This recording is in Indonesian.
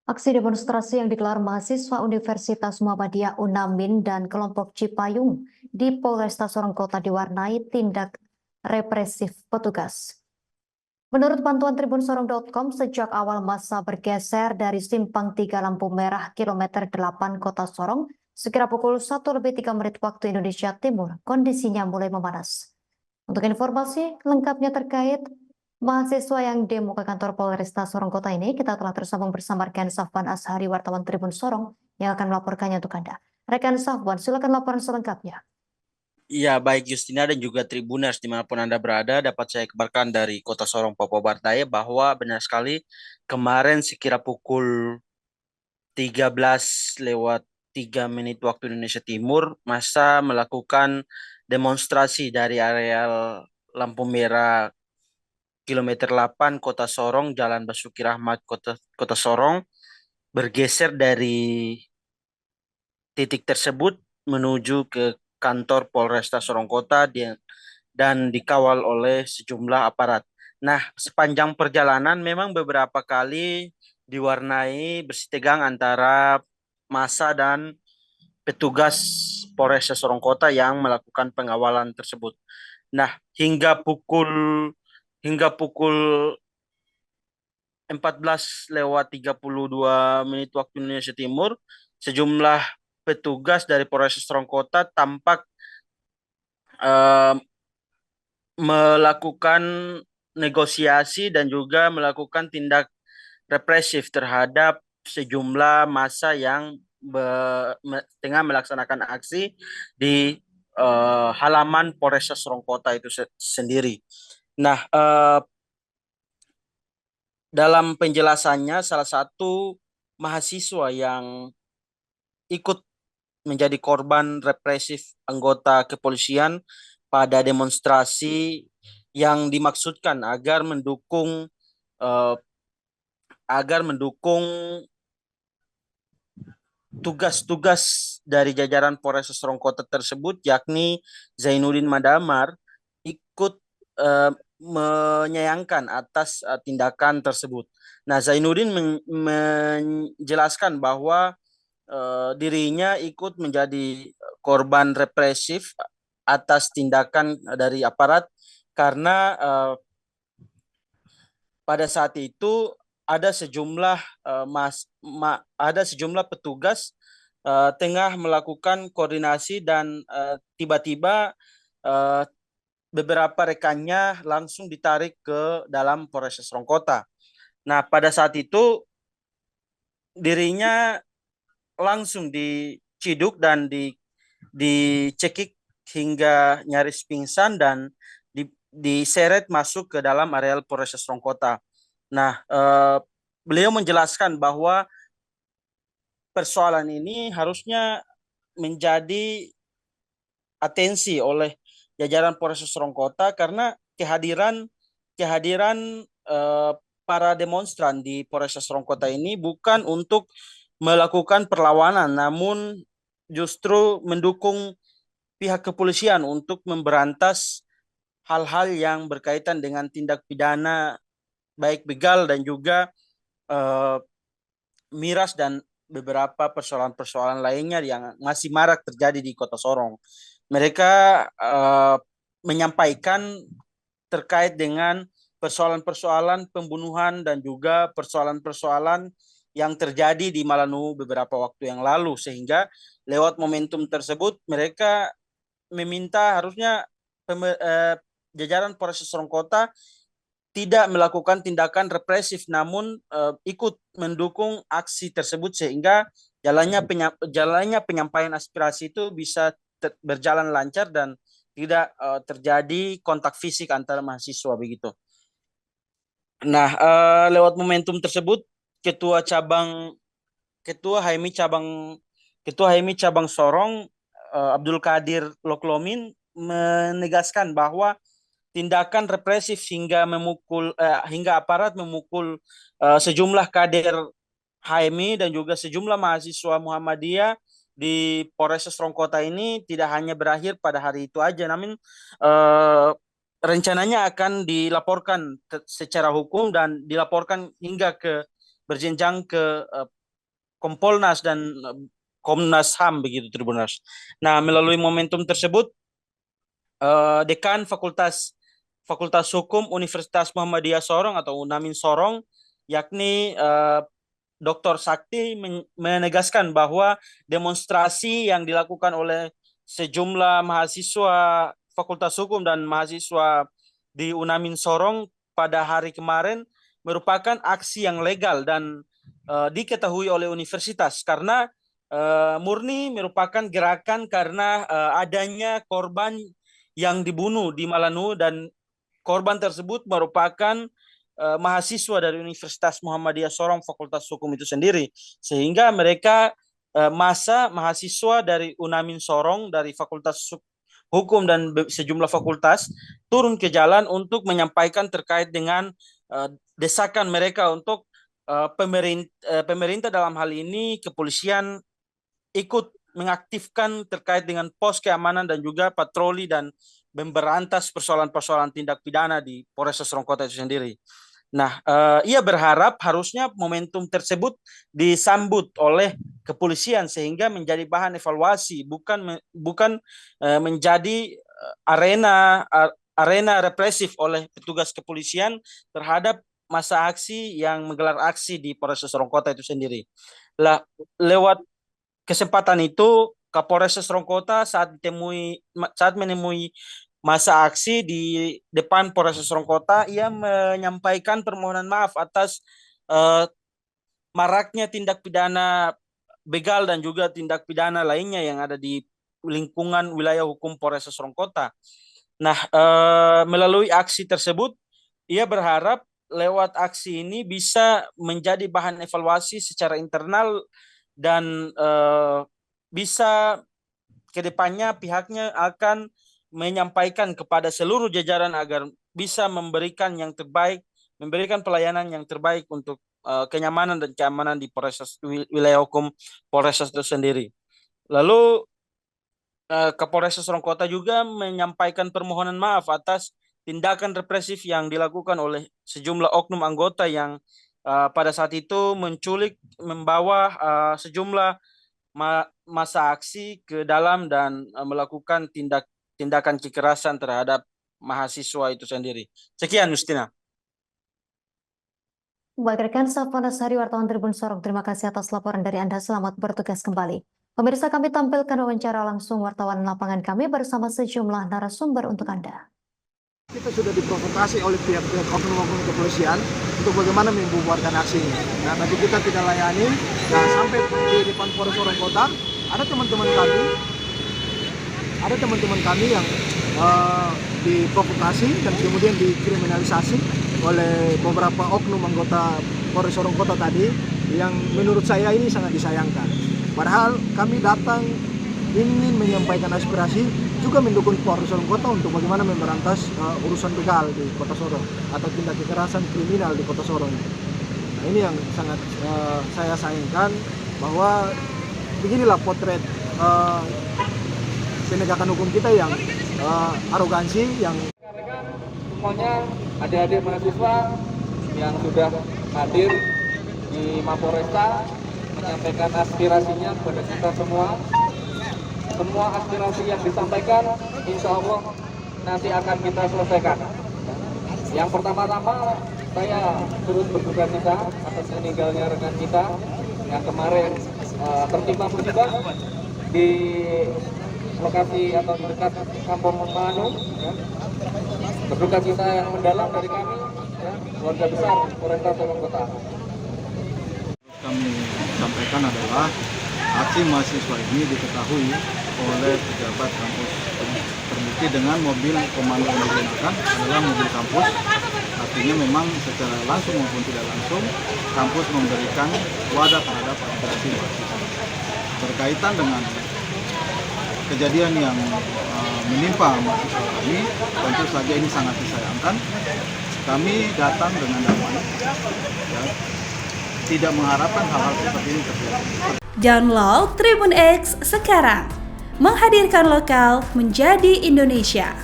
Aksi demonstrasi yang digelar mahasiswa Universitas Muhammadiyah UNAMIN dan kelompok Cipayung di Polresta Sorong Kota diwarnai tindak represif petugas. Menurut pantauan tribunsorong.com, sejak awal masa bergeser dari Simpang 3 Lampu Merah kilometer 8 Kota Sorong, sekira pukul 1:03 waktu Indonesia Timur, kondisinya mulai memanas. Untuk informasi lengkapnya terkait mahasiswa yang demo ke kantor Polresta Sorong Kota ini, kita telah tersambung bersama rekan Safwan Ashari, wartawan Tribun Sorong, yang akan melaporkannya untuk Anda. Rekan Safwan, silakan laporan selengkapnya. Iya, baik Justina dan juga Tribuners dimanapun Anda berada, dapat saya kabarkan dari Kota Sorong, Papua Barat Daya bahwa benar sekali kemarin sekira pukul 13:03 waktu Indonesia Timur, massa melakukan demonstrasi dari areal lampu merah kilometer 8 Kota Sorong, Jalan Basuki Rahmat, Kota Sorong, bergeser dari titik tersebut menuju ke kantor Polresta Sorong Kota dan dikawal oleh sejumlah aparat. Nah, sepanjang perjalanan memang beberapa kali diwarnai bersitegang antara massa dan petugas Polresta Sorong Kota yang melakukan pengawalan tersebut. Nah, hingga pukul 14:32 waktu Indonesia Timur, sejumlah petugas dari Polres Sorong Kota tampak eh, melakukan negosiasi dan juga melakukan tindak represif terhadap sejumlah massa yang tengah melaksanakan aksi di halaman Polres Sorong Kota itu sendiri. Nah, dalam penjelasannya, salah satu mahasiswa yang ikut menjadi korban represif anggota kepolisian pada demonstrasi yang dimaksudkan eh, agar mendukung tugas-tugas dari jajaran Polres Sorong Kota tersebut, yakni Zainuddin Madamar, ikut menyayangkan atas tindakan tersebut. Nah, Zainuddin menjelaskan bahwa dirinya ikut menjadi korban represif atas tindakan dari aparat karena pada saat itu ada sejumlah ada sejumlah petugas tengah melakukan koordinasi dan tiba-tiba uh, beberapa rekannya langsung ditarik ke dalam Polres Sorong Kota. Nah, pada saat itu dirinya langsung diciduk dan dicekik hingga nyaris pingsan dan diseret masuk ke dalam areal Polres Sorong Kota. Nah, beliau menjelaskan bahwa persoalan ini harusnya menjadi atensi oleh jajaran Polres Sorong Kota karena kehadiran para demonstran di Polres Sorong Kota ini bukan untuk melakukan perlawanan, namun justru mendukung pihak kepolisian untuk memberantas hal-hal yang berkaitan dengan tindak pidana baik begal dan juga eh, miras dan beberapa persoalan-persoalan lainnya yang masih marak terjadi di Kota Sorong. Mereka menyampaikan terkait dengan persoalan-persoalan pembunuhan dan juga persoalan-persoalan yang terjadi di Malanu beberapa waktu yang lalu, sehingga lewat momentum tersebut mereka meminta harusnya jajaran Polres Sorong Kota tidak melakukan tindakan represif namun ikut mendukung aksi tersebut sehingga jalannya penyampaian aspirasi itu bisa berjalan lancar dan tidak terjadi kontak fisik antara mahasiswa begitu. Nah, lewat momentum tersebut ketua cabang ketua HMI cabang ketua HMI cabang Sorong Abdul Qadir Loklomin menegaskan bahwa tindakan represif hingga aparat memukul sejumlah kader HMI dan juga sejumlah mahasiswa Muhammadiyah di Polres Sorong Kota ini tidak hanya berakhir pada hari itu aja, namun uh, rencananya akan dilaporkan secara hukum dan dilaporkan hingga ke berjenjang ke Kompolnas dan Komnas HAM begitu Tribuners. Nah, melalui momentum tersebut Dekan Fakultas Hukum Universitas Muhammadiyah Sorong atau UNAMIN Sorong, yakni Dr. Sakti menegaskan bahwa demonstrasi yang dilakukan oleh sejumlah mahasiswa Fakultas Hukum dan mahasiswa di UNAMIN Sorong pada hari kemarin merupakan aksi yang legal dan diketahui oleh universitas karena murni merupakan gerakan karena adanya korban yang dibunuh di Malanu dan korban tersebut merupakan mahasiswa dari Universitas Muhammadiyah Sorong Fakultas Hukum itu sendiri, sehingga mereka mahasiswa dari UNAMIN Sorong dari Fakultas Hukum dan sejumlah fakultas turun ke jalan untuk menyampaikan terkait dengan desakan mereka untuk pemerintah dalam hal ini kepolisian ikut mengaktifkan terkait dengan pos keamanan dan juga patroli dan memberantas persoalan-persoalan tindak pidana di Polres Sorong Kota itu sendiri. Nah, ia berharap harusnya momentum tersebut disambut oleh kepolisian sehingga menjadi bahan evaluasi, bukan menjadi arena represif oleh petugas kepolisian terhadap masa aksi yang menggelar aksi di Polres Sorong Kota itu sendiri. Lah, lewat kesempatan itu Kapolres Sorong Kota saat menemui masa aksi di depan Polres Sorong Kota, ia menyampaikan permohonan maaf atas maraknya tindak pidana begal dan juga tindak pidana lainnya yang ada di lingkungan wilayah hukum Polres Sorong Kota. Nah, melalui aksi tersebut, ia berharap lewat aksi ini bisa menjadi bahan evaluasi secara internal dan bisa kedepannya pihaknya akan menyampaikan kepada seluruh jajaran agar bisa memberikan yang terbaik, memberikan pelayanan yang terbaik untuk kenyamanan dan keamanan di wilayah hukum Polres itu sendiri. Lalu Kapolres Sorong Kota juga menyampaikan permohonan maaf atas tindakan represif yang dilakukan oleh sejumlah oknum anggota yang pada saat itu menculik, membawa sejumlah masa aksi ke dalam dan melakukan tindakan kekerasan terhadap mahasiswa itu sendiri. Sekian, Justina. Baik, rekan Safwana Sari, wartawan Tribun Sorong, terima kasih atas laporan dari Anda. Selamat bertugas kembali. Pemirsa, kami tampilkan wawancara langsung wartawan lapangan kami bersama sejumlah narasumber untuk Anda. Kita sudah diprovokasi oleh pihak-pihak oknum-oknum kepolisian untuk bagaimana membubarkan aksi ini. Nah, tapi kita tidak layani. Nah, sampai di depan Polres Sorong Kota ada teman-teman kami yang diprovokasi dan kemudian dikriminalisasi oleh beberapa oknum anggota Polres Sorong Kota tadi, yang menurut saya ini sangat disayangkan. Padahal kami datang ingin menyampaikan aspirasi, juga mendukung Polres Sorong Kota untuk bagaimana memberantas urusan begal di Kota Sorong atau tindak kekerasan kriminal di Kota Sorong. Nah, ini yang sangat saya sayangkan, bahwa beginilah potret penegakan hukum kita yang arogansi, yang semuanya adik-adik mahasiswa yang sudah hadir di Mapolresta menyampaikan aspirasinya kepada kita semua. Semua aspirasi yang disampaikan, insya Allah nanti akan kita selesaikan. Yang pertama-tama, saya terus berduka cita atas meninggalnya rekan kita yang kemarin tertimpa musibah di lokasi atau di dekat Kampung Malanu. Berduka cita yang mendalam dari kami, keluarga besar Polresta Sorong Kota. Kami sampaikan adalah aksi mahasiswa ini diketahui oleh pejabat kampus. Terbukti dengan mobil komando yang digunakan adalah mobil kampus. Artinya memang secara langsung maupun tidak langsung kampus memberikan wadah terhadap aspirasi mahasiswa. Berkaitan dengan kejadian yang menimpa mahasiswa kami, tentu saja ini sangat disayangkan. Kami datang dengan damai, ya, tidak mengharapkan hal-hal seperti ini terjadi. Download Tribun X sekarang, menghadirkan lokal menjadi Indonesia.